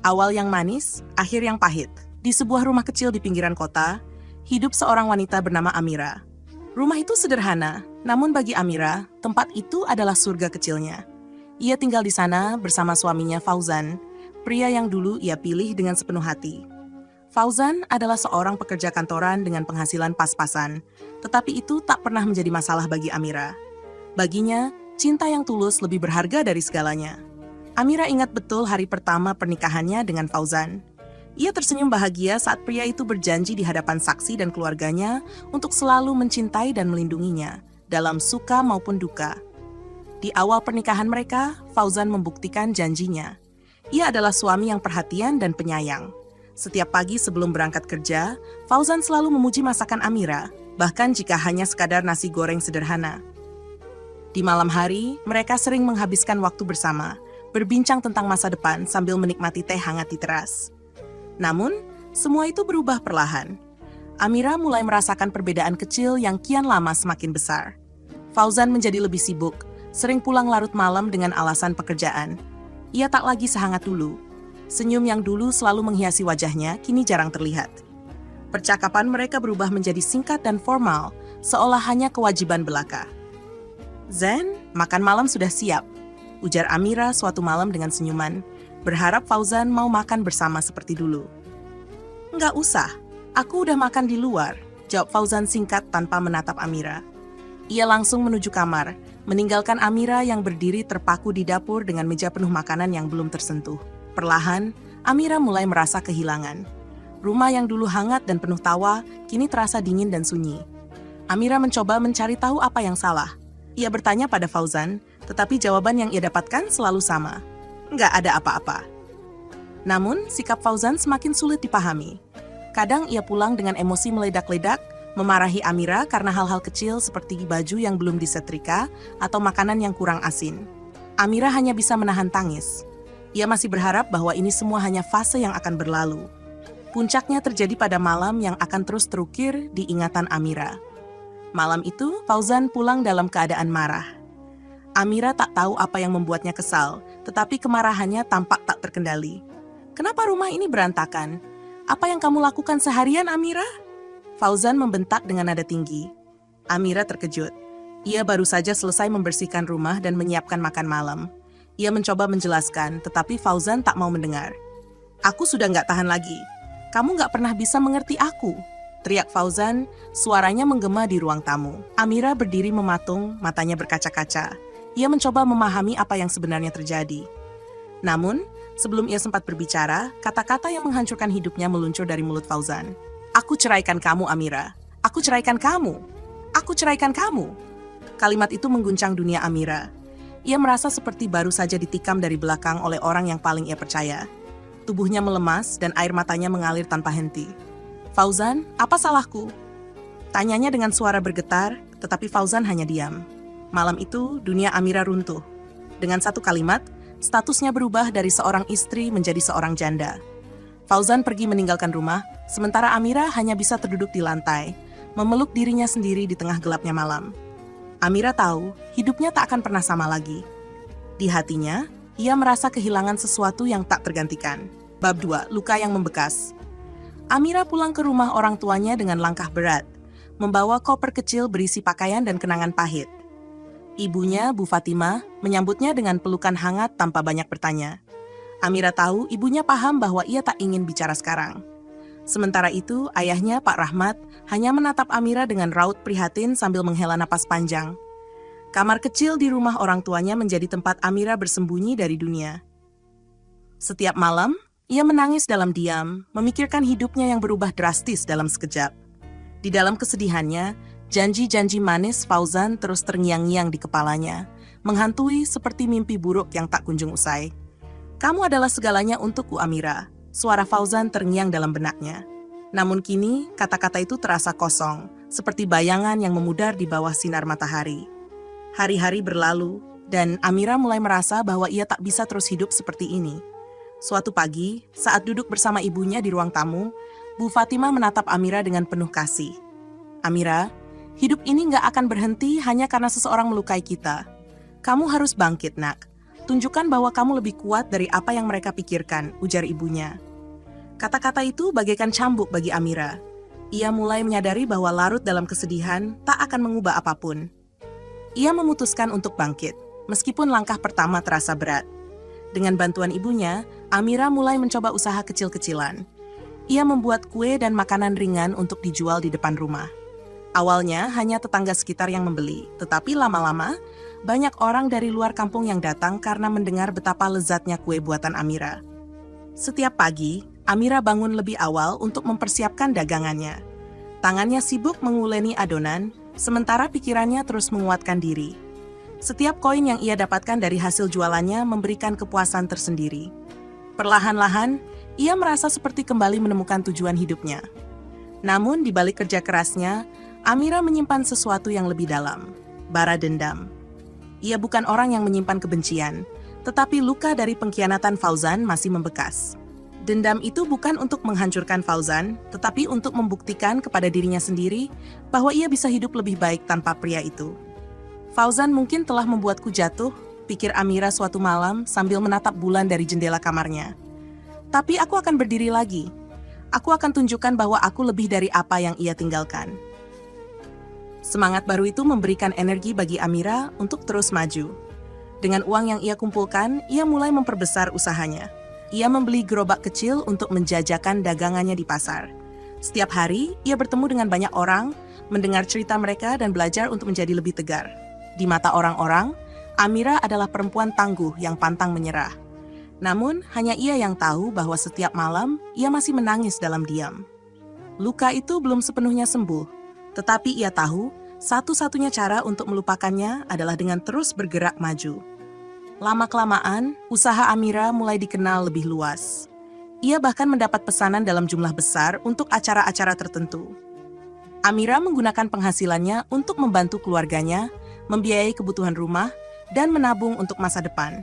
Awal yang manis, akhir yang pahit. Di sebuah rumah kecil di pinggiran kota, hidup seorang wanita bernama Amira. Rumah itu sederhana, namun bagi Amira, tempat itu adalah surga kecilnya. Ia tinggal di sana bersama suaminya Fauzan, pria yang dulu ia pilih dengan sepenuh hati. Fauzan adalah seorang pekerja kantoran dengan penghasilan pas-pasan, tetapi itu tak pernah menjadi masalah bagi Amira. Baginya, cinta yang tulus lebih berharga dari segalanya. Amira ingat betul hari pertama pernikahannya dengan Fauzan. Ia tersenyum bahagia saat pria itu berjanji di hadapan saksi dan keluarganya untuk selalu mencintai dan melindunginya, dalam suka maupun duka. Di awal pernikahan mereka, Fauzan membuktikan janjinya. Ia adalah suami yang perhatian dan penyayang. Setiap pagi sebelum berangkat kerja, Fauzan selalu memuji masakan Amira, bahkan jika hanya sekadar nasi goreng sederhana. Di malam hari, mereka sering menghabiskan waktu bersama, berbincang tentang masa depan sambil menikmati teh hangat di teras. Namun, semua itu berubah perlahan. Amira mulai merasakan perbedaan kecil yang kian lama semakin besar. Fauzan menjadi lebih sibuk, sering pulang larut malam dengan alasan pekerjaan. Ia tak lagi sehangat dulu. Senyum yang dulu selalu menghiasi wajahnya kini jarang terlihat. Percakapan mereka berubah menjadi singkat dan formal, seolah hanya kewajiban belaka. "Zen, makan malam sudah siap," ujar Amira suatu malam dengan senyuman, berharap Fauzan mau makan bersama seperti dulu. "Nggak usah, aku udah makan di luar," jawab Fauzan singkat tanpa menatap Amira. Ia langsung menuju kamar, meninggalkan Amira yang berdiri terpaku di dapur dengan meja penuh makanan yang belum tersentuh. Perlahan, Amira mulai merasa kehilangan. Rumah yang dulu hangat dan penuh tawa, kini terasa dingin dan sunyi. Amira mencoba mencari tahu apa yang salah. Ia bertanya pada Fauzan, tetapi jawaban yang ia dapatkan selalu sama. Nggak ada apa-apa. Namun, sikap Fauzan semakin sulit dipahami. Kadang ia pulang dengan emosi meledak-ledak, memarahi Amira karena hal-hal kecil seperti baju yang belum disetrika atau makanan yang kurang asin. Amira hanya bisa menahan tangis. Ia masih berharap bahwa ini semua hanya fase yang akan berlalu. Puncaknya terjadi pada malam yang akan terus terukir di ingatan Amira. Malam itu, Fauzan pulang dalam keadaan marah. Amira tak tahu apa yang membuatnya kesal, tetapi kemarahannya tampak tak terkendali. "Kenapa rumah ini berantakan? Apa yang kamu lakukan seharian, Amira?" Fauzan membentak dengan nada tinggi. Amira terkejut. Ia baru saja selesai membersihkan rumah dan menyiapkan makan malam. Ia mencoba menjelaskan, tetapi Fauzan tak mau mendengar. "Aku sudah nggak tahan lagi. Kamu nggak pernah bisa mengerti aku," teriak Fauzan, suaranya menggema di ruang tamu. Amira berdiri mematung, matanya berkaca-kaca. Ia mencoba memahami apa yang sebenarnya terjadi. Namun, sebelum ia sempat berbicara, kata-kata yang menghancurkan hidupnya meluncur dari mulut Fauzan. "Aku ceraikan kamu, Amira. Aku ceraikan kamu. Aku ceraikan kamu." Kalimat itu mengguncang dunia Amira. Ia merasa seperti baru saja ditikam dari belakang oleh orang yang paling ia percaya. Tubuhnya melemas dan air matanya mengalir tanpa henti. "Fauzan, apa salahku?" Tanyanya dengan suara bergetar, tetapi Fauzan hanya diam. Malam itu, dunia Amira runtuh. Dengan satu kalimat, statusnya berubah dari seorang istri menjadi seorang janda. Fauzan pergi meninggalkan rumah, sementara Amira hanya bisa terduduk di lantai, memeluk dirinya sendiri di tengah gelapnya malam. Amira tahu, hidupnya tak akan pernah sama lagi. Di hatinya, ia merasa kehilangan sesuatu yang tak tergantikan. Bab 2, luka yang membekas. Amira pulang ke rumah orang tuanya dengan langkah berat, membawa koper kecil berisi pakaian dan kenangan pahit. Ibunya, Bu Fatimah, menyambutnya dengan pelukan hangat tanpa banyak bertanya. Amira tahu ibunya paham bahwa ia tak ingin bicara sekarang. Sementara itu, ayahnya, Pak Rahmat, hanya menatap Amira dengan raut prihatin sambil menghela napas panjang. Kamar kecil di rumah orang tuanya menjadi tempat Amira bersembunyi dari dunia. Setiap malam, ia menangis dalam diam, memikirkan hidupnya yang berubah drastis dalam sekejap. Di dalam kesedihannya, janji-janji manis Fauzan terus terngiang-ngiang di kepalanya, menghantui seperti mimpi buruk yang tak kunjung usai. "Kamu adalah segalanya untukku, Amira," suara Fauzan terngiang dalam benaknya. Namun kini, kata-kata itu terasa kosong, seperti bayangan yang memudar di bawah sinar matahari. Hari-hari berlalu, dan Amira mulai merasa bahwa ia tak bisa terus hidup seperti ini. Suatu pagi, saat duduk bersama ibunya di ruang tamu, Bu Fatimah menatap Amira dengan penuh kasih. "Amira, hidup ini nggak akan berhenti hanya karena seseorang melukai kita. Kamu harus bangkit, nak. Tunjukkan bahwa kamu lebih kuat dari apa yang mereka pikirkan, ujar ibunya. Kata-kata itu bagaikan cambuk bagi Amira. Ia mulai menyadari bahwa larut dalam kesedihan tak akan mengubah apapun. Ia memutuskan untuk bangkit, meskipun langkah pertama terasa berat. Dengan bantuan ibunya, Amira mulai mencoba usaha kecil-kecilan. Ia membuat kue dan makanan ringan untuk dijual di depan rumah. Awalnya hanya tetangga sekitar yang membeli, tetapi lama-lama banyak orang dari luar kampung yang datang karena mendengar betapa lezatnya kue buatan Amira. Setiap pagi, Amira bangun lebih awal untuk mempersiapkan dagangannya. Tangannya sibuk menguleni adonan, sementara pikirannya terus menguatkan diri. Setiap koin yang ia dapatkan dari hasil jualannya memberikan kepuasan tersendiri. Perlahan-lahan, ia merasa seperti kembali menemukan tujuan hidupnya. Namun, di balik kerja kerasnya, Amira menyimpan sesuatu yang lebih dalam, bara dendam. Ia bukan orang yang menyimpan kebencian, tetapi luka dari pengkhianatan Fauzan masih membekas. Dendam itu bukan untuk menghancurkan Fauzan, tetapi untuk membuktikan kepada dirinya sendiri bahwa ia bisa hidup lebih baik tanpa pria itu. Fauzan mungkin telah membuatku jatuh, pikir Amira suatu malam sambil menatap bulan dari jendela kamarnya. Tapi aku akan berdiri lagi. Aku akan tunjukkan bahwa aku lebih dari apa yang ia tinggalkan. Semangat baru itu memberikan energi bagi Amira untuk terus maju. Dengan uang yang ia kumpulkan, ia mulai memperbesar usahanya. Ia membeli gerobak kecil untuk menjajakan dagangannya di pasar. Setiap hari, ia bertemu dengan banyak orang, mendengar cerita mereka dan belajar untuk menjadi lebih tegar. Di mata orang-orang, Amira adalah perempuan tangguh yang pantang menyerah. Namun, hanya ia yang tahu bahwa setiap malam, ia masih menangis dalam diam. Luka itu belum sepenuhnya sembuh, tetapi ia tahu satu-satunya cara untuk melupakannya adalah dengan terus bergerak maju. Lama-kelamaan, usaha Amira mulai dikenal lebih luas. Ia bahkan mendapat pesanan dalam jumlah besar untuk acara-acara tertentu. Amira menggunakan penghasilannya untuk membantu keluarganya, membiayai kebutuhan rumah, dan menabung untuk masa depan.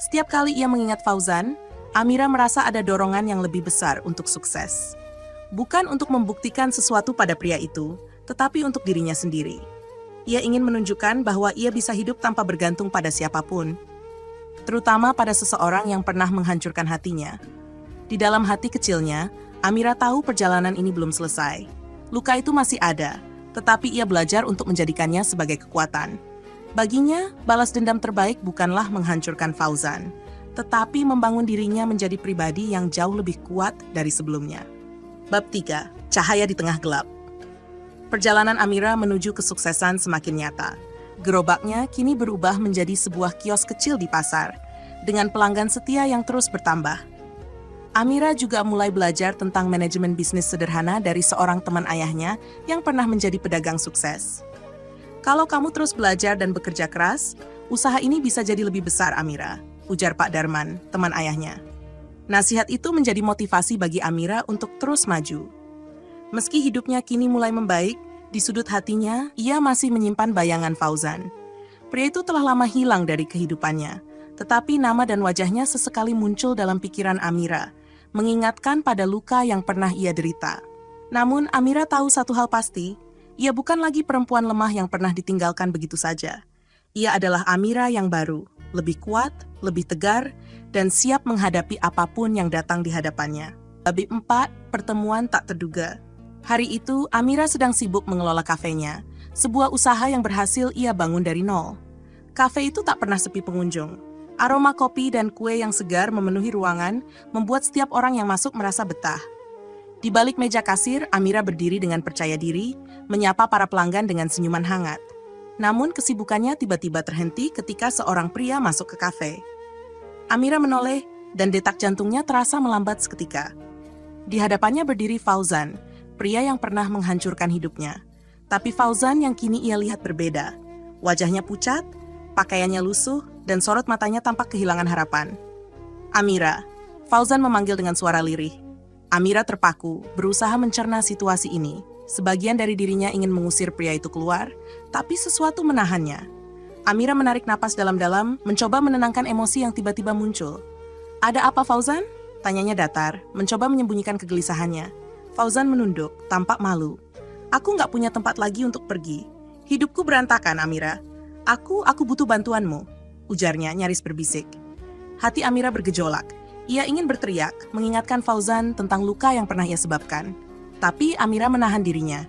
Setiap kali ia mengingat Fauzan, Amira merasa ada dorongan yang lebih besar untuk sukses. Bukan untuk membuktikan sesuatu pada pria itu, tetapi untuk dirinya sendiri. Ia ingin menunjukkan bahwa ia bisa hidup tanpa bergantung pada siapapun, terutama pada seseorang yang pernah menghancurkan hatinya. Di dalam hati kecilnya, Amira tahu perjalanan ini belum selesai. Luka itu masih ada, tetapi ia belajar untuk menjadikannya sebagai kekuatan. Baginya, balas dendam terbaik bukanlah menghancurkan Fauzan, tetapi membangun dirinya menjadi pribadi yang jauh lebih kuat dari sebelumnya. Bab 3. Cahaya di tengah gelap. Perjalanan Amira menuju kesuksesan semakin nyata. Gerobaknya kini berubah menjadi sebuah kios kecil di pasar, dengan pelanggan setia yang terus bertambah. Amira juga mulai belajar tentang manajemen bisnis sederhana dari seorang teman ayahnya yang pernah menjadi pedagang sukses. Kalau kamu terus belajar dan bekerja keras, usaha ini bisa jadi lebih besar, Amira, ujar Pak Darman, teman ayahnya. Nasihat itu menjadi motivasi bagi Amira untuk terus maju. Meski hidupnya kini mulai membaik, di sudut hatinya, ia masih menyimpan bayangan Fauzan. Pria itu telah lama hilang dari kehidupannya, tetapi nama dan wajahnya sesekali muncul dalam pikiran Amira, mengingatkan pada luka yang pernah ia derita. Namun, Amira tahu satu hal pasti, ia bukan lagi perempuan lemah yang pernah ditinggalkan begitu saja. Ia adalah Amira yang baru, lebih kuat, lebih tegar, dan siap menghadapi apapun yang datang di hadapannya. Bab 4. Pertemuan tak terduga. Hari itu, Amira sedang sibuk mengelola kafenya, sebuah usaha yang berhasil ia bangun dari nol. Kafe itu tak pernah sepi pengunjung. Aroma kopi dan kue yang segar memenuhi ruangan, membuat setiap orang yang masuk merasa betah. Di balik meja kasir, Amira berdiri dengan percaya diri, menyapa para pelanggan dengan senyuman hangat. Namun kesibukannya tiba-tiba terhenti ketika seorang pria masuk ke kafe. Amira menoleh, dan detak jantungnya terasa melambat seketika. Di hadapannya berdiri Fauzan, pria yang pernah menghancurkan hidupnya. Tapi Fauzan yang kini ia lihat berbeda. Wajahnya pucat, pakaiannya lusuh, dan sorot matanya tampak kehilangan harapan. Amira, Fauzan memanggil dengan suara lirih. Amira terpaku, berusaha mencerna situasi ini. Sebagian dari dirinya ingin mengusir pria itu keluar, tapi sesuatu menahannya. Amira menarik napas dalam-dalam, mencoba menenangkan emosi yang tiba-tiba muncul. "Ada apa, Fauzan?" tanyanya datar, mencoba menyembunyikan kegelisahannya. Fauzan menunduk, tampak malu. "Aku nggak punya tempat lagi untuk pergi. Hidupku berantakan, Amira. Aku butuh bantuanmu." ujarnya nyaris berbisik. Hati Amira bergejolak. Ia ingin berteriak, mengingatkan Fauzan tentang luka yang pernah ia sebabkan. Tapi Amira menahan dirinya.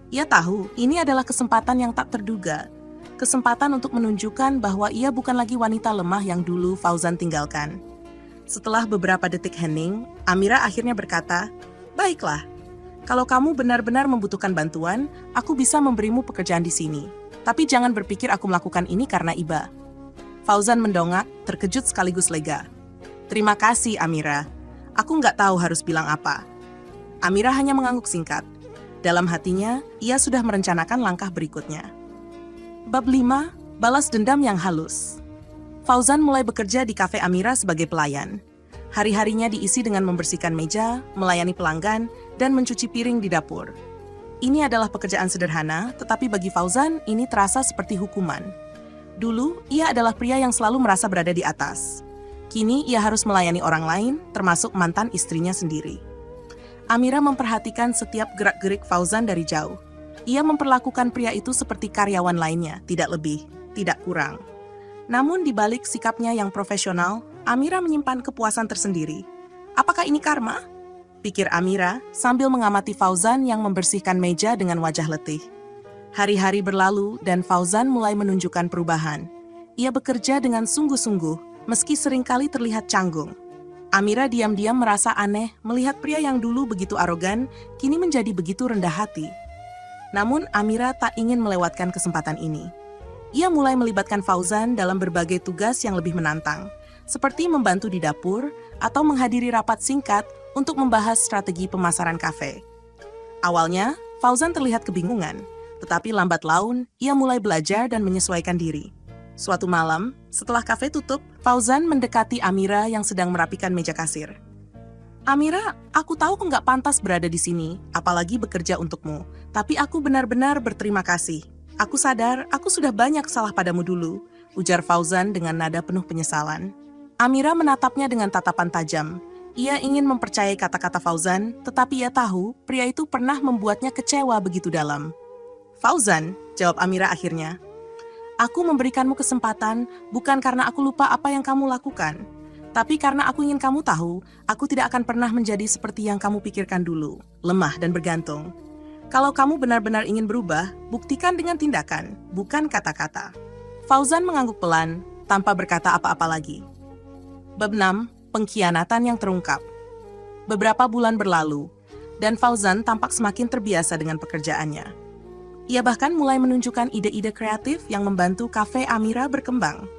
Ia tahu ini adalah kesempatan yang tak terduga. Kesempatan untuk menunjukkan bahwa ia bukan lagi wanita lemah yang dulu Fauzan tinggalkan. Setelah beberapa detik hening, Amira akhirnya berkata, "Baiklah, kalau kamu benar-benar membutuhkan bantuan, aku bisa memberimu pekerjaan di sini. Tapi jangan berpikir aku melakukan ini karena iba." Fauzan mendongak, terkejut sekaligus lega. "Terima kasih, Amira. Aku nggak tahu harus bilang apa." Amira hanya mengangguk singkat. Dalam hatinya, ia sudah merencanakan langkah berikutnya. Bab 5, Balas Dendam yang Halus. Fauzan mulai bekerja di kafe Amira sebagai pelayan. Hari-harinya diisi dengan membersihkan meja, melayani pelanggan, dan mencuci piring di dapur. Ini adalah pekerjaan sederhana, tetapi bagi Fauzan ini terasa seperti hukuman. Dulu, ia adalah pria yang selalu merasa berada di atas. Kini, ia harus melayani orang lain, termasuk mantan istrinya sendiri. Amira memperhatikan setiap gerak-gerik Fauzan dari jauh. Ia memperlakukan pria itu seperti karyawan lainnya, tidak lebih, tidak kurang. Namun di balik sikapnya yang profesional, Amira menyimpan kepuasan tersendiri. Apakah ini karma? Pikir Amira sambil mengamati Fauzan yang membersihkan meja dengan wajah letih. Hari-hari berlalu dan Fauzan mulai menunjukkan perubahan. Ia bekerja dengan sungguh-sungguh, meski seringkali terlihat canggung. Amira diam-diam merasa aneh melihat pria yang dulu begitu arogan, kini menjadi begitu rendah hati. Namun Amira tak ingin melewatkan kesempatan ini. Ia mulai melibatkan Fauzan dalam berbagai tugas yang lebih menantang, seperti membantu di dapur atau menghadiri rapat singkat untuk membahas strategi pemasaran kafe. Awalnya, Fauzan terlihat kebingungan. Tetapi lambat laun, ia mulai belajar dan menyesuaikan diri. Suatu malam, setelah kafe tutup, Fauzan mendekati Amira yang sedang merapikan meja kasir. "Amira, aku tahu kau nggak pantas berada di sini, apalagi bekerja untukmu. Tapi aku benar-benar berterima kasih. Aku sadar aku sudah banyak salah padamu dulu," ujar Fauzan dengan nada penuh penyesalan. Amira menatapnya dengan tatapan tajam. Ia ingin mempercayai kata-kata Fauzan, tetapi ia tahu pria itu pernah membuatnya kecewa begitu dalam. "Fauzan," jawab Amira akhirnya, "aku memberikanmu kesempatan bukan karena aku lupa apa yang kamu lakukan, tapi karena aku ingin kamu tahu, aku tidak akan pernah menjadi seperti yang kamu pikirkan dulu, lemah dan bergantung. Kalau kamu benar-benar ingin berubah, buktikan dengan tindakan, bukan kata-kata." Fauzan mengangguk pelan, tanpa berkata apa-apa lagi. Bab 6, Pengkhianatan yang terungkap. Beberapa bulan berlalu, dan Fauzan tampak semakin terbiasa dengan pekerjaannya. Ia bahkan mulai menunjukkan ide-ide kreatif yang membantu kafe Amira berkembang.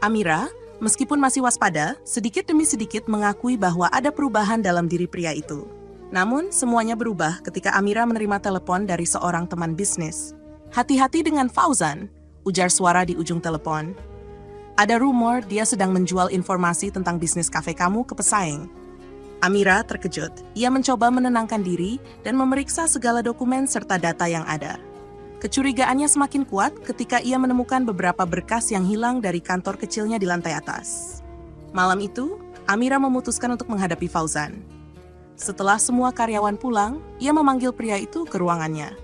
Amira, meskipun masih waspada, sedikit demi sedikit mengakui bahwa ada perubahan dalam diri pria itu. Namun, semuanya berubah ketika Amira menerima telepon dari seorang teman bisnis. "Hati-hati dengan Fauzan," ujar suara di ujung telepon. "Ada rumor dia sedang menjual informasi tentang bisnis kafe kamu ke pesaing." Amira terkejut. Ia mencoba menenangkan diri dan memeriksa segala dokumen serta data yang ada. Kecurigaannya semakin kuat ketika ia menemukan beberapa berkas yang hilang dari kantor kecilnya di lantai atas. Malam itu, Amira memutuskan untuk menghadapi Fauzan. Setelah semua karyawan pulang, ia memanggil pria itu ke ruangannya.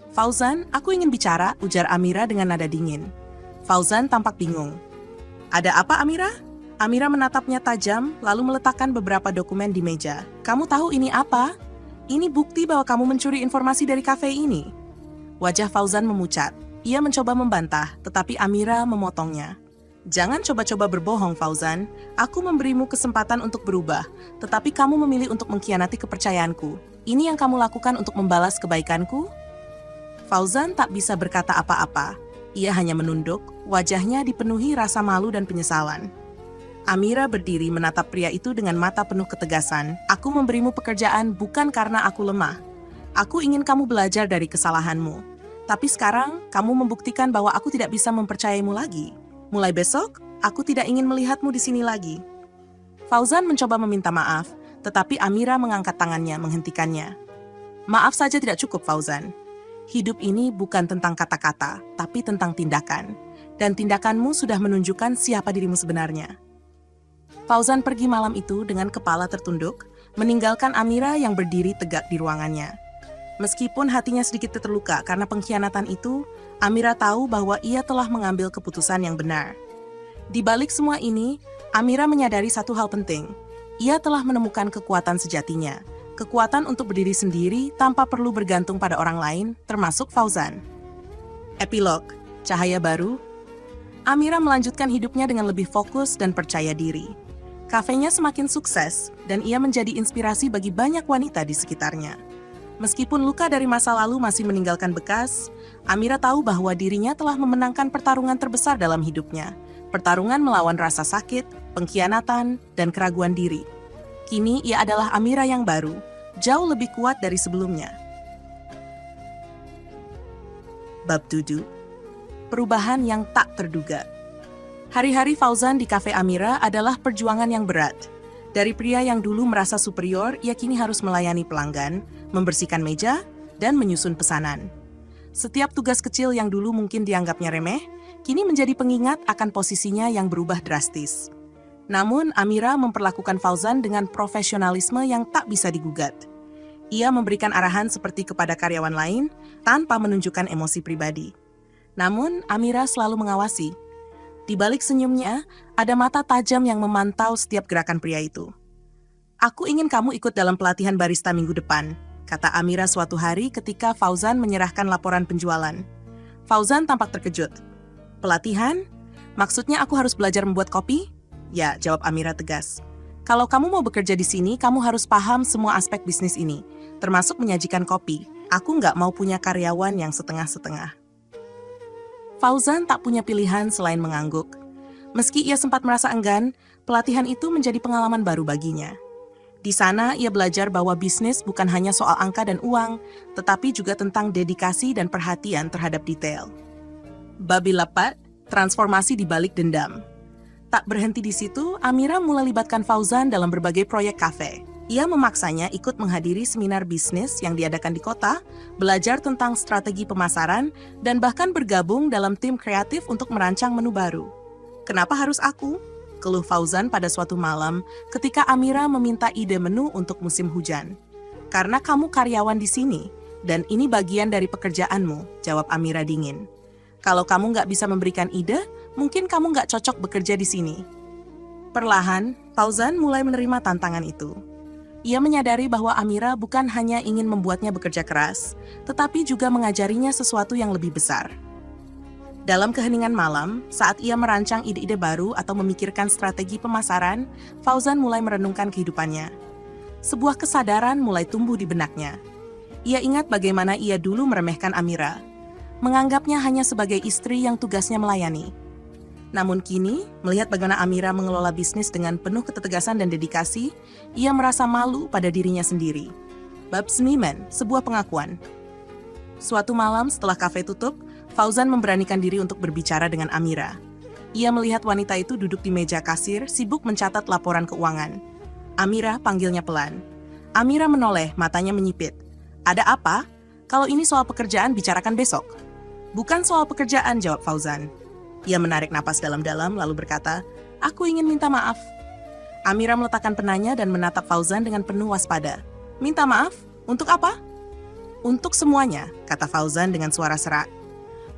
"Fauzan, aku ingin bicara," ujar Amira dengan nada dingin. Fauzan tampak bingung. "Ada apa, Amira?" Amira menatapnya tajam, lalu meletakkan beberapa dokumen di meja. "Kamu tahu ini apa? Ini bukti bahwa kamu mencuri informasi dari kafe ini." Wajah Fauzan memucat. Ia mencoba membantah, tetapi Amira memotongnya. "Jangan coba-coba berbohong, Fauzan. Aku memberimu kesempatan untuk berubah, tetapi kamu memilih untuk mengkhianati kepercayaanku. Ini yang kamu lakukan untuk membalas kebaikanku?" Fauzan tak bisa berkata apa-apa. Ia hanya menunduk, wajahnya dipenuhi rasa malu dan penyesalan. Amira berdiri menatap pria itu dengan mata penuh ketegasan. "Aku memberimu pekerjaan bukan karena aku lemah. Aku ingin kamu belajar dari kesalahanmu. Tapi sekarang, kamu membuktikan bahwa aku tidak bisa mempercayaimu lagi. Mulai besok, aku tidak ingin melihatmu di sini lagi." Fauzan mencoba meminta maaf, tetapi Amira mengangkat tangannya menghentikannya. "Maaf saja tidak cukup, Fauzan. Hidup ini bukan tentang kata-kata, tapi tentang tindakan. Dan tindakanmu sudah menunjukkan siapa dirimu sebenarnya." Fauzan pergi malam itu dengan kepala tertunduk, meninggalkan Amira yang berdiri tegak di ruangannya. Meskipun hatinya sedikit terluka karena pengkhianatan itu, Amira tahu bahwa ia telah mengambil keputusan yang benar. Di balik semua ini, Amira menyadari satu hal penting. Ia telah menemukan kekuatan sejatinya, kekuatan untuk berdiri sendiri tanpa perlu bergantung pada orang lain, termasuk Fauzan. Epilog, cahaya baru. Amira melanjutkan hidupnya dengan lebih fokus dan percaya diri. Kafenya semakin sukses, dan ia menjadi inspirasi bagi banyak wanita di sekitarnya. Meskipun luka dari masa lalu masih meninggalkan bekas, Amira tahu bahwa dirinya telah memenangkan pertarungan terbesar dalam hidupnya. Pertarungan melawan rasa sakit, pengkhianatan, dan keraguan diri. Kini ia adalah Amira yang baru, jauh lebih kuat dari sebelumnya. Bab 7. Perubahan yang tak terduga. Hari-hari Fauzan di kafe Amira adalah perjuangan yang berat. Dari pria yang dulu merasa superior, ia kini harus melayani pelanggan, membersihkan meja, dan menyusun pesanan. Setiap tugas kecil yang dulu mungkin dianggapnya remeh, kini menjadi pengingat akan posisinya yang berubah drastis. Namun, Amira memperlakukan Fauzan dengan profesionalisme yang tak bisa digugat. Ia memberikan arahan seperti kepada karyawan lain, tanpa menunjukkan emosi pribadi. Namun, Amira selalu mengawasi. Di balik senyumnya, ada mata tajam yang memantau setiap gerakan pria itu. "Aku ingin kamu ikut dalam pelatihan barista minggu depan," kata Amira suatu hari ketika Fauzan menyerahkan laporan penjualan. Fauzan tampak terkejut. "Pelatihan? Maksudnya aku harus belajar membuat kopi?" "Ya," jawab Amira tegas. "Kalau kamu mau bekerja di sini, kamu harus paham semua aspek bisnis ini, termasuk menyajikan kopi. Aku nggak mau punya karyawan yang setengah-setengah." Fauzan tak punya pilihan selain mengangguk. Meski ia sempat merasa enggan, pelatihan itu menjadi pengalaman baru baginya. Di sana, ia belajar bahwa bisnis bukan hanya soal angka dan uang, tetapi juga tentang dedikasi dan perhatian terhadap detail. Bab 8, transformasi di balik dendam. Tak berhenti di situ, Amira mulai libatkan Fauzan dalam berbagai proyek kafe. Ia memaksanya ikut menghadiri seminar bisnis yang diadakan di kota, belajar tentang strategi pemasaran, dan bahkan bergabung dalam tim kreatif untuk merancang menu baru. "Kenapa harus aku?" keluh Fauzan pada suatu malam ketika Amira meminta ide menu untuk musim hujan. "Karena kamu karyawan di sini, dan ini bagian dari pekerjaanmu," jawab Amira dingin. "Kalau kamu nggak bisa memberikan ide, mungkin kamu nggak cocok bekerja di sini." Perlahan, Fauzan mulai menerima tantangan itu. Ia menyadari bahwa Amira bukan hanya ingin membuatnya bekerja keras, tetapi juga mengajarinya sesuatu yang lebih besar. Dalam keheningan malam, saat ia merancang ide-ide baru atau memikirkan strategi pemasaran, Fauzan mulai merenungkan kehidupannya. Sebuah kesadaran mulai tumbuh di benaknya. Ia ingat bagaimana ia dulu meremehkan Amira, menganggapnya hanya sebagai istri yang tugasnya melayani. Namun kini, melihat bagaimana Amira mengelola bisnis dengan penuh ketegasan dan dedikasi, ia merasa malu pada dirinya sendiri. Bab 9, sebuah pengakuan. Suatu malam setelah kafe tutup, Fauzan memberanikan diri untuk berbicara dengan Amira. Ia melihat wanita itu duduk di meja kasir, sibuk mencatat laporan keuangan. "Amira," panggilnya pelan. Amira menoleh, matanya menyipit. "Ada apa? Kalau ini soal pekerjaan, bicarakan besok." "Bukan soal pekerjaan," jawab Fauzan. Ia menarik napas dalam-dalam lalu berkata, "Aku ingin minta maaf." Amira meletakkan penanya dan menatap Fauzan dengan penuh waspada. "Minta maaf? Untuk apa?" "Untuk semuanya," kata Fauzan dengan suara serak.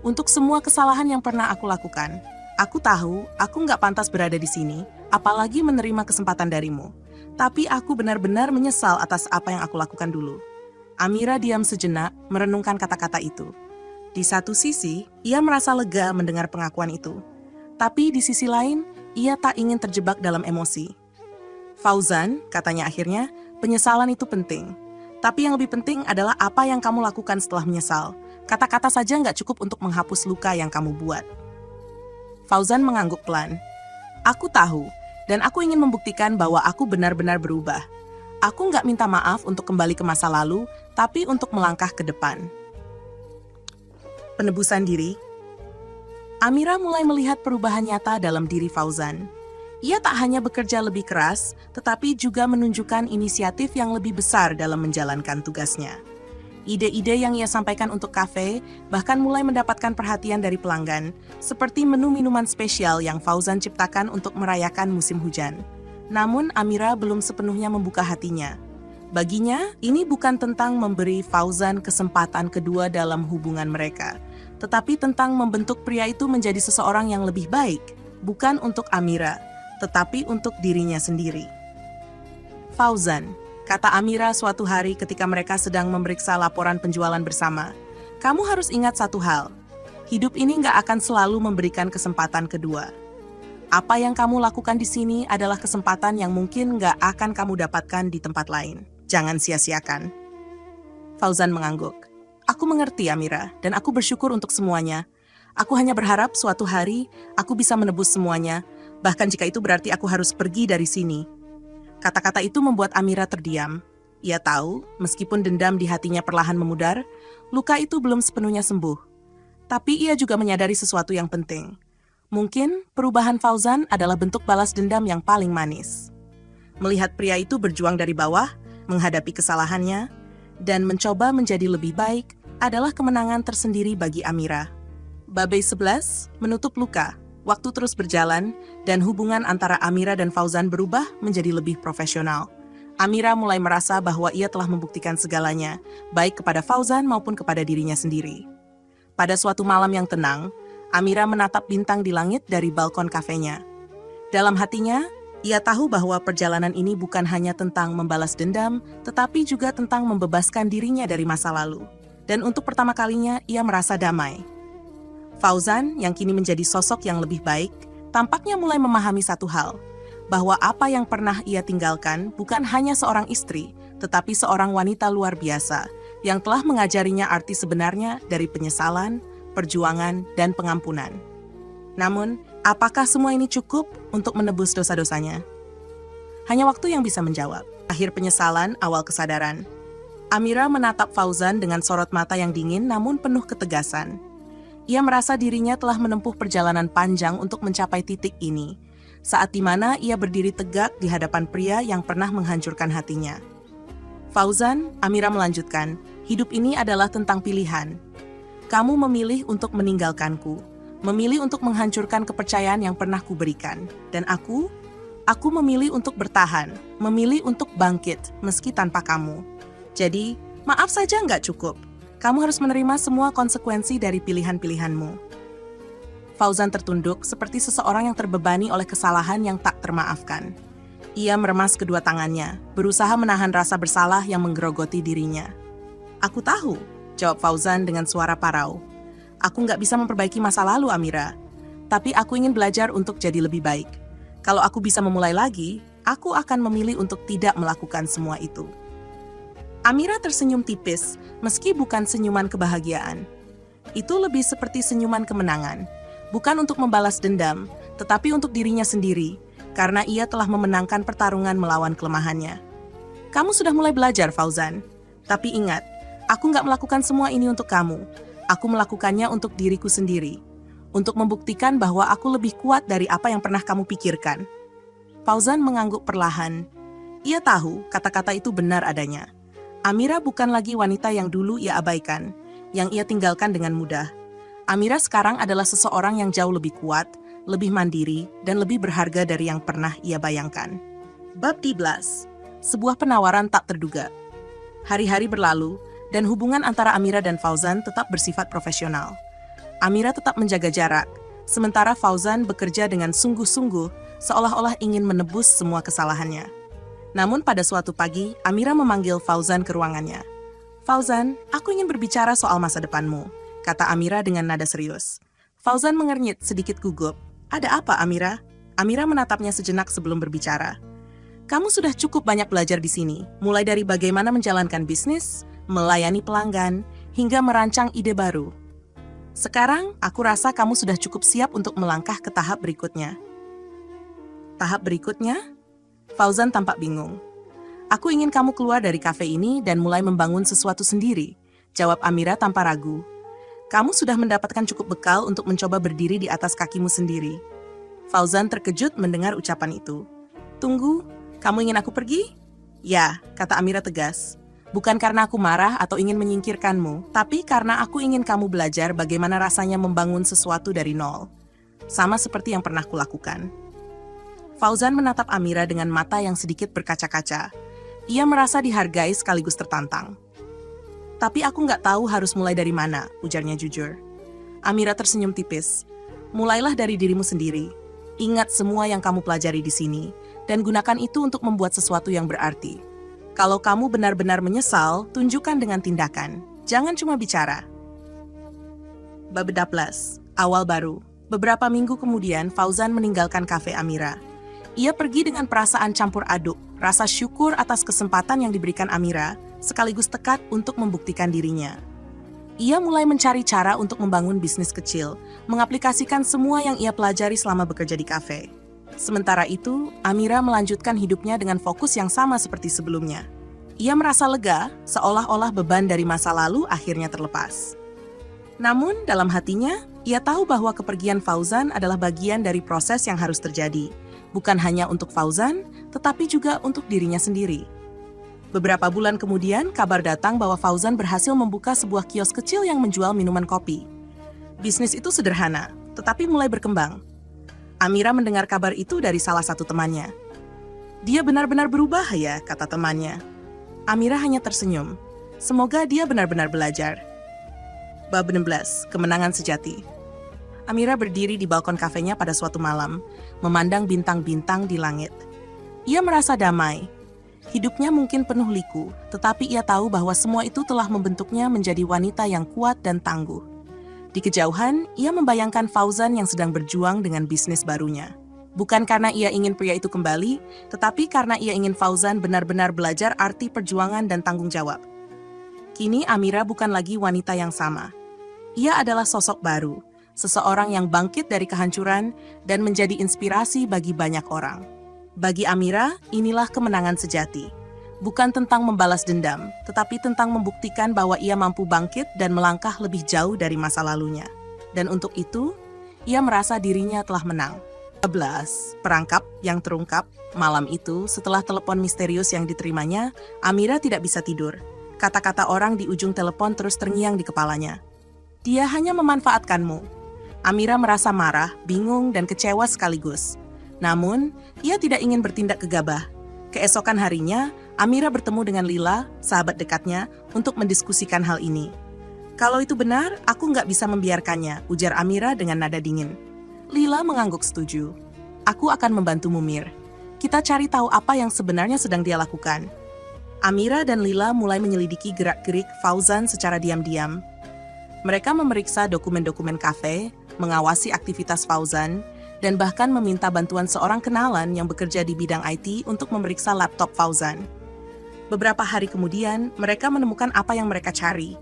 "Untuk semua kesalahan yang pernah aku lakukan. Aku tahu, aku nggak pantas berada di sini, apalagi menerima kesempatan darimu. Tapi aku benar-benar menyesal atas apa yang aku lakukan dulu." Amira diam sejenak, merenungkan kata-kata itu. Di satu sisi, ia merasa lega mendengar pengakuan itu. Tapi di sisi lain, ia tak ingin terjebak dalam emosi. "Fauzan," katanya akhirnya, "penyesalan itu penting. Tapi yang lebih penting adalah apa yang kamu lakukan setelah menyesal. Kata-kata saja nggak cukup untuk menghapus luka yang kamu buat." Fauzan mengangguk pelan. "Aku tahu, dan aku ingin membuktikan bahwa aku benar-benar berubah. Aku nggak minta maaf untuk kembali ke masa lalu, tapi untuk melangkah ke depan." Penebusan diri. Amira mulai melihat perubahan nyata dalam diri Fauzan. Ia tak hanya bekerja lebih keras, tetapi juga menunjukkan inisiatif yang lebih besar dalam menjalankan tugasnya. Ide-ide yang ia sampaikan untuk kafe bahkan mulai mendapatkan perhatian dari pelanggan, seperti menu minuman spesial yang Fauzan ciptakan untuk merayakan musim hujan. Namun Amira belum sepenuhnya membuka hatinya. Baginya, ini bukan tentang memberi Fauzan kesempatan kedua dalam hubungan mereka, tetapi tentang membentuk pria itu menjadi seseorang yang lebih baik, bukan untuk Amira, tetapi untuk dirinya sendiri. Fauzan, kata Amira suatu hari ketika mereka sedang memeriksa laporan penjualan bersama, kamu harus ingat satu hal, hidup ini nggak akan selalu memberikan kesempatan kedua. Apa yang kamu lakukan di sini adalah kesempatan yang mungkin nggak akan kamu dapatkan di tempat lain. Jangan sia-siakan. Fauzan mengangguk. Aku mengerti, Amira, dan aku bersyukur untuk semuanya. Aku hanya berharap suatu hari aku bisa menebus semuanya, bahkan jika itu berarti aku harus pergi dari sini. Kata-kata itu membuat Amira terdiam. Ia tahu, meskipun dendam di hatinya perlahan memudar, luka itu belum sepenuhnya sembuh. Tapi ia juga menyadari sesuatu yang penting. Mungkin perubahan Fauzan adalah bentuk balas dendam yang paling manis. Melihat pria itu berjuang dari bawah, menghadapi kesalahannya, dan mencoba menjadi lebih baik adalah kemenangan tersendiri bagi Amira. Babe 11 menutup luka. Waktu terus berjalan, dan hubungan antara Amira dan Fauzan berubah menjadi lebih profesional. Amira mulai merasa bahwa ia telah membuktikan segalanya, baik kepada Fauzan maupun kepada dirinya sendiri. Pada suatu malam yang tenang, Amira menatap bintang di langit dari balkon kafenya. Dalam hatinya, ia tahu bahwa perjalanan ini bukan hanya tentang membalas dendam, tetapi juga tentang membebaskan dirinya dari masa lalu. Dan untuk pertama kalinya, ia merasa damai. Fauzan, yang kini menjadi sosok yang lebih baik, tampaknya mulai memahami satu hal, bahwa apa yang pernah ia tinggalkan bukan hanya seorang istri, tetapi seorang wanita luar biasa, yang telah mengajarinya arti sebenarnya dari penyesalan, perjuangan, dan pengampunan. Namun, apakah semua ini cukup untuk menebus dosa-dosanya? Hanya waktu yang bisa menjawab. Akhir penyesalan, awal kesadaran. Amira menatap Fauzan dengan sorot mata yang dingin namun penuh ketegasan. Ia merasa dirinya telah menempuh perjalanan panjang untuk mencapai titik ini, saat dimana ia berdiri tegak di hadapan pria yang pernah menghancurkan hatinya. Fauzan, Amira melanjutkan, hidup ini adalah tentang pilihan. Kamu memilih untuk meninggalkanku, memilih untuk menghancurkan kepercayaan yang pernah kuberikan. Dan aku memilih untuk bertahan, memilih untuk bangkit meski tanpa kamu. Jadi, maaf saja nggak cukup. Kamu harus menerima semua konsekuensi dari pilihan-pilihanmu. Fauzan tertunduk seperti seseorang yang terbebani oleh kesalahan yang tak termaafkan. Ia meremas kedua tangannya, berusaha menahan rasa bersalah yang menggerogoti dirinya. Aku tahu, jawab Fauzan dengan suara parau. Aku nggak bisa memperbaiki masa lalu, Amira. Tapi aku ingin belajar untuk jadi lebih baik. Kalau aku bisa memulai lagi, aku akan memilih untuk tidak melakukan semua itu. Amira tersenyum tipis, meski bukan senyuman kebahagiaan. Itu lebih seperti senyuman kemenangan. Bukan untuk membalas dendam, tetapi untuk dirinya sendiri, karena ia telah memenangkan pertarungan melawan kelemahannya. Kamu sudah mulai belajar, Fauzan. Tapi ingat, aku nggak melakukan semua ini untuk kamu. Aku melakukannya untuk diriku sendiri. Untuk membuktikan bahwa aku lebih kuat dari apa yang pernah kamu pikirkan. Fauzan mengangguk perlahan. Ia tahu kata-kata itu benar adanya. Amira bukan lagi wanita yang dulu ia abaikan, yang ia tinggalkan dengan mudah. Amira sekarang adalah seseorang yang jauh lebih kuat, lebih mandiri, dan lebih berharga dari yang pernah ia bayangkan. Bab 12. Sebuah penawaran tak terduga. Hari-hari berlalu, dan hubungan antara Amira dan Fauzan tetap bersifat profesional. Amira tetap menjaga jarak, sementara Fauzan bekerja dengan sungguh-sungguh, seolah-olah ingin menebus semua kesalahannya. Namun pada suatu pagi, Amira memanggil Fauzan ke ruangannya. Fauzan, aku ingin berbicara soal masa depanmu, kata Amira dengan nada serius. Fauzan mengernyit sedikit gugup. Ada apa, Amira? Amira menatapnya sejenak sebelum berbicara. Kamu sudah cukup banyak belajar di sini, mulai dari bagaimana menjalankan bisnis, melayani pelanggan, hingga merancang ide baru. Sekarang, aku rasa kamu sudah cukup siap untuk melangkah ke tahap berikutnya. Tahap berikutnya? Fauzan tampak bingung. Aku ingin kamu keluar dari kafe ini dan mulai membangun sesuatu sendiri, jawab Amira tanpa ragu. Kamu sudah mendapatkan cukup bekal untuk mencoba berdiri di atas kakimu sendiri. Fauzan terkejut mendengar ucapan itu. Tunggu, kamu ingin aku pergi? Ya, kata Amira tegas. Bukan karena aku marah atau ingin menyingkirkanmu, tapi karena aku ingin kamu belajar bagaimana rasanya membangun sesuatu dari nol. Sama seperti yang pernah kulakukan. Fauzan menatap Amira dengan mata yang sedikit berkaca-kaca. Ia merasa dihargai sekaligus tertantang. Tapi aku nggak tahu harus mulai dari mana, ujarnya jujur. Amira tersenyum tipis. Mulailah dari dirimu sendiri. Ingat semua yang kamu pelajari di sini, dan gunakan itu untuk membuat sesuatu yang berarti. Kalau kamu benar-benar menyesal, tunjukkan dengan tindakan. Jangan cuma bicara. Bab 12. Awal baru. Beberapa minggu kemudian, Fauzan meninggalkan kafe Amira. Ia pergi dengan perasaan campur aduk, rasa syukur atas kesempatan yang diberikan Amira, sekaligus tekad untuk membuktikan dirinya. Ia mulai mencari cara untuk membangun bisnis kecil, mengaplikasikan semua yang ia pelajari selama bekerja di kafe. Sementara itu, Amira melanjutkan hidupnya dengan fokus yang sama seperti sebelumnya. Ia merasa lega, seolah-olah beban dari masa lalu akhirnya terlepas. Namun, dalam hatinya, ia tahu bahwa kepergian Fauzan adalah bagian dari proses yang harus terjadi, bukan hanya untuk Fauzan, tetapi juga untuk dirinya sendiri. Beberapa bulan kemudian, kabar datang bahwa Fauzan berhasil membuka sebuah kios kecil yang menjual minuman kopi. Bisnis itu sederhana, tetapi mulai berkembang. Amira mendengar kabar itu dari salah satu temannya. "Dia benar-benar berubah ya," kata temannya. Amira hanya tersenyum. Semoga dia benar-benar belajar. Bab 16. Kemenangan sejati. Amira berdiri di balkon kafenya pada suatu malam, memandang bintang-bintang di langit. Ia merasa damai. Hidupnya mungkin penuh liku, tetapi ia tahu bahwa semua itu telah membentuknya menjadi wanita yang kuat dan tangguh. Di kejauhan, ia membayangkan Fauzan yang sedang berjuang dengan bisnis barunya. Bukan karena ia ingin pria itu kembali, tetapi karena ia ingin Fauzan benar-benar belajar arti perjuangan dan tanggung jawab. Kini Amira bukan lagi wanita yang sama. Ia adalah sosok baru, seseorang yang bangkit dari kehancuran dan menjadi inspirasi bagi banyak orang. Bagi Amira, inilah kemenangan sejati. Bukan tentang membalas dendam, tetapi tentang membuktikan bahwa ia mampu bangkit dan melangkah lebih jauh dari masa lalunya. Dan untuk itu, ia merasa dirinya telah menang. 11. Perangkap yang terungkap. Malam itu, setelah telepon misterius yang diterimanya, Amira tidak bisa tidur. Kata-kata orang di ujung telepon terus terngiang di kepalanya. "Dia hanya memanfaatkanmu." Amira merasa marah, bingung, dan kecewa sekaligus. Namun, ia tidak ingin bertindak gegabah. Keesokan harinya, Amira bertemu dengan Lila, sahabat dekatnya, untuk mendiskusikan hal ini. "Kalau itu benar, aku nggak bisa membiarkannya," ujar Amira dengan nada dingin. Lila mengangguk setuju. "Aku akan membantumu, Mir. Kita cari tahu apa yang sebenarnya sedang dia lakukan." Amira dan Lila mulai menyelidiki gerak-gerik Fauzan secara diam-diam. Mereka memeriksa dokumen-dokumen kafe, mengawasi aktivitas Fauzan, dan bahkan meminta bantuan seorang kenalan yang bekerja di bidang IT untuk memeriksa laptop Fauzan. Beberapa hari kemudian, mereka menemukan apa yang mereka cari.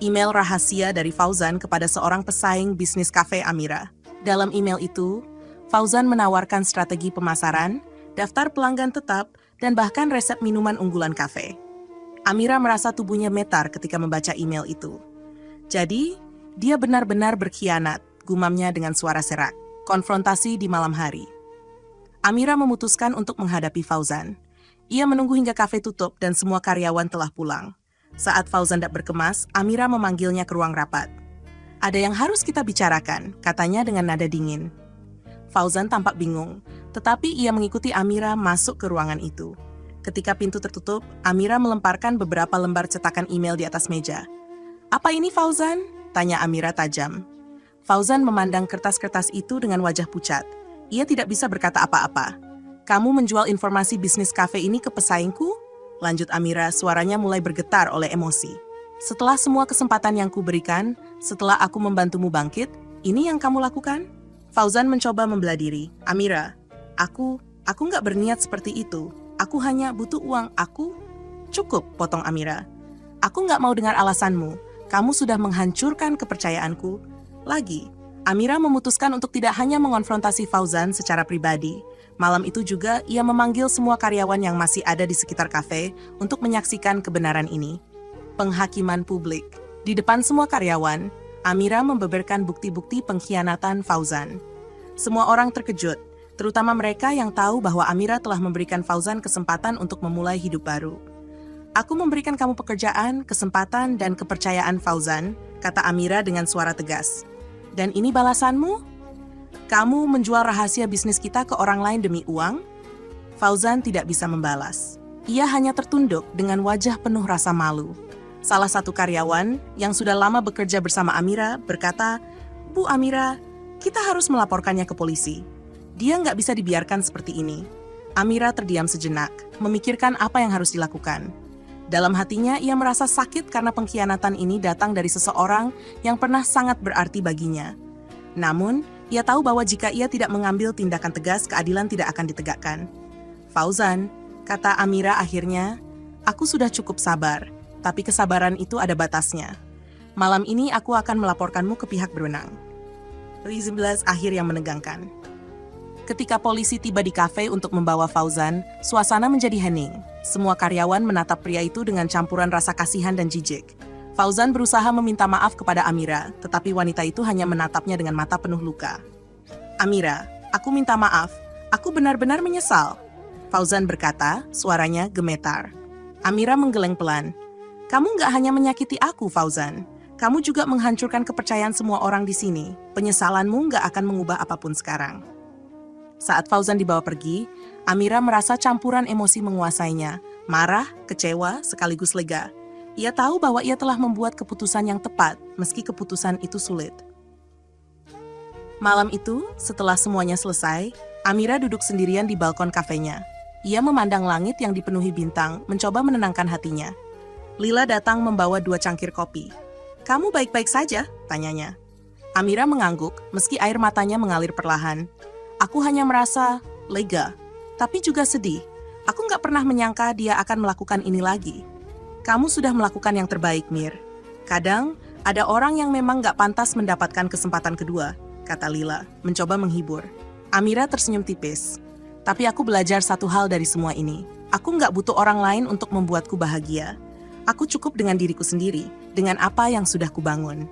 Email rahasia dari Fauzan kepada seorang pesaing bisnis kafe Amira. Dalam email itu, Fauzan menawarkan strategi pemasaran, daftar pelanggan tetap, dan bahkan resep minuman unggulan kafe. Amira merasa tubuhnya metar ketika membaca email itu. Jadi, dia benar-benar berkhianat, gumamnya dengan suara serak. Konfrontasi di malam hari. Amira memutuskan untuk menghadapi Fauzan. Ia menunggu hingga kafe tutup dan semua karyawan telah pulang. Saat Fauzan tak berkemas, Amira memanggilnya ke ruang rapat. "Ada yang harus kita bicarakan," katanya dengan nada dingin. Fauzan tampak bingung, tetapi ia mengikuti Amira masuk ke ruangan itu. Ketika pintu tertutup, Amira melemparkan beberapa lembar cetakan email di atas meja. "Apa ini, Fauzan?" tanya Amira tajam. Fauzan memandang kertas-kertas itu dengan wajah pucat. Ia tidak bisa berkata apa-apa. "Kamu menjual informasi bisnis kafe ini ke pesaingku?" lanjut Amira, suaranya mulai bergetar oleh emosi. "Setelah semua kesempatan yang kuberikan, setelah aku membantumu bangkit, ini yang kamu lakukan?" Fauzan mencoba membela diri. "Amira, aku nggak berniat seperti itu. Aku hanya butuh uang. Cukup," potong Amira. "Aku nggak mau dengar alasanmu. Kamu sudah menghancurkan kepercayaanku." Lagi, Amira memutuskan untuk tidak hanya mengonfrontasi Fauzan secara pribadi. Malam itu juga ia memanggil semua karyawan yang masih ada di sekitar kafe untuk menyaksikan kebenaran ini. Penghakiman publik. Di depan semua karyawan, Amira membeberkan bukti-bukti pengkhianatan Fauzan. Semua orang terkejut, terutama mereka yang tahu bahwa Amira telah memberikan Fauzan kesempatan untuk memulai hidup baru. "Aku memberikan kamu pekerjaan, kesempatan, dan kepercayaan, Fauzan," kata Amira dengan suara tegas. "Dan ini balasanmu? Kamu menjual rahasia bisnis kita ke orang lain demi uang?" Fauzan tidak bisa membalas. Ia hanya tertunduk dengan wajah penuh rasa malu. Salah satu karyawan yang sudah lama bekerja bersama Amira berkata, "Bu Amira, kita harus melaporkannya ke polisi." Dia nggak bisa dibiarkan seperti ini. Amira terdiam sejenak, memikirkan apa yang harus dilakukan. Dalam hatinya, ia merasa sakit karena pengkhianatan ini datang dari seseorang yang pernah sangat berarti baginya. Namun, ia tahu bahwa jika ia tidak mengambil tindakan tegas, keadilan tidak akan ditegakkan. "Fauzan," kata Amira akhirnya, "aku sudah cukup sabar, tapi kesabaran itu ada batasnya. Malam ini aku akan melaporkanmu ke pihak berwenang." 11 akhir yang menegangkan. Ketika polisi tiba di kafe untuk membawa Fauzan, suasana menjadi hening. Semua karyawan menatap pria itu dengan campuran rasa kasihan dan jijik. Fauzan berusaha meminta maaf kepada Amira, tetapi wanita itu hanya menatapnya dengan mata penuh luka. "Amira, aku minta maaf. Aku benar-benar menyesal," Fauzan berkata, suaranya gemetar. Amira menggeleng pelan. "Kamu nggak hanya menyakiti aku, Fauzan. Kamu juga menghancurkan kepercayaan semua orang di sini. Penyesalanmu nggak akan mengubah apapun sekarang." Saat Fauzan dibawa pergi, Amira merasa campuran emosi menguasainya. Marah, kecewa, sekaligus lega. Ia tahu bahwa ia telah membuat keputusan yang tepat, meski keputusan itu sulit. Malam itu, setelah semuanya selesai, Amira duduk sendirian di balkon kafenya. Ia memandang langit yang dipenuhi bintang, mencoba menenangkan hatinya. Lila datang membawa 2 cangkir kopi. "Kamu baik-baik saja?" tanyanya. Amira mengangguk, meski air matanya mengalir perlahan. "Aku hanya merasa lega, tapi juga sedih. Aku nggak pernah menyangka dia akan melakukan ini lagi." "Kamu sudah melakukan yang terbaik, Mir. Kadang, ada orang yang memang nggak pantas mendapatkan kesempatan kedua," kata Lila, mencoba menghibur. Amira tersenyum tipis. "Tapi aku belajar satu hal dari semua ini. Aku nggak butuh orang lain untuk membuatku bahagia. Aku cukup dengan diriku sendiri, dengan apa yang sudah kubangun."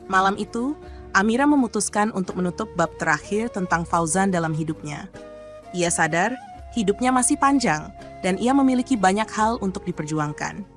Malam itu, Amira memutuskan untuk menutup bab terakhir tentang Fauzan dalam hidupnya. Ia sadar, hidupnya masih panjang, dan ia memiliki banyak hal untuk diperjuangkan.